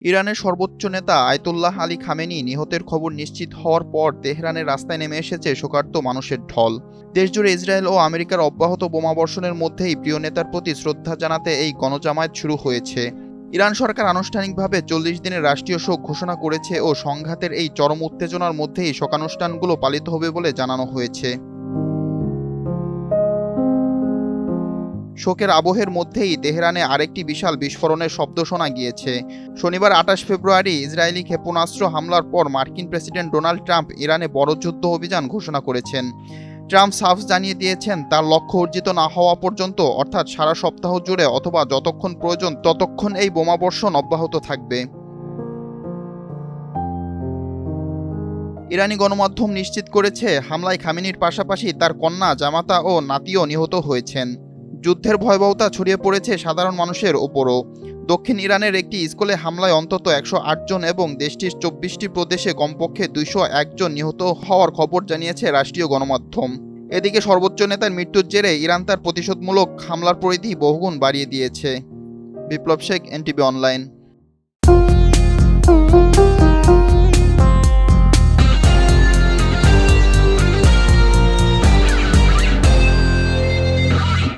ইরানের সর্বোচ্চ নেতা আয়াতুল্লাহ আলী খামেনি নিহতের খবর নিশ্চিত হওয়ার পর তেহরানের রাস্তায় নেমে এসেছে শোকার্ত মানুষের ঢল। দেশজুড়ে ইসরায়েল ও আমেরিকার অব্যাহত বোমাবর্ষণের মধ্যেই প্রিয় নেতার প্রতি শ্রদ্ধা জানাতে এই গণজামায়াত শুরু হয়েছে। ইরান সরকার আনুষ্ঠানিকভাবে ৪০ দিনের রাষ্ট্রীয় শোক ঘোষণা করেছে ও সংঘাতের এই চরম উত্তেজনার মধ্যেই শোকানুষ্ঠানগুলো পালিত হবে বলে জানানো হয়েছে। শোকের আবহের মধ্যেই তেহরানে আরেকটি বিশাল বিস্ফোরণের শব্দ শোনা গিয়েছে। শনিবার ২৮ ফেব্রুয়ারি ইসরায়েলি ক্ষেপণাস্ত্র হামলার পর মার্কিন প্রেসিডেন্ট ডোনাল্ড ট্রাম্প ইরানে বড় যুদ্ধ অভিযান ঘোষণা করেছেন। ট্রাম্প সাফ জানিয়ে দিয়েছেন, তার লক্ষ্য অর্জিত না হওয়া পর্যন্ত, অর্থাৎ সারা সপ্তাহ জুড়ে অথবা যতক্ষণ প্রয়োজন ততক্ষণ এই বোমাবর্ষণ অব্যাহত থাকবে। ইরানি গণমাধ্যম নিশ্চিত করেছে, হামলায় খামেনির পাশাপাশি তার কন্যা, জামাতা ও নাতিও নিহত হয়েছেন। যুদ্ধের ভয়াবহতা ছড়িয়ে পড়েছে সাধারণ মানুষের ওপরও। দক্ষিণ ইরানের একটি স্কুলে হামলায় অন্তত ১০৮ জন এবং দেশটির ২৪টি প্রদেশে কমপক্ষে ২০১ জন নিহত হওয়ার খবর জানিয়েছে রাষ্ট্রীয় গণমাধ্যম। এদিকে সর্বোচ্চ নেতার মৃত্যুর জেরে ইরান তার প্রতিশোধমূলক হামলার পরিধি বহুগুণ বাড়িয়ে দিয়েছে। বিপ্লব শেখ, এনটিভি অনলাইন।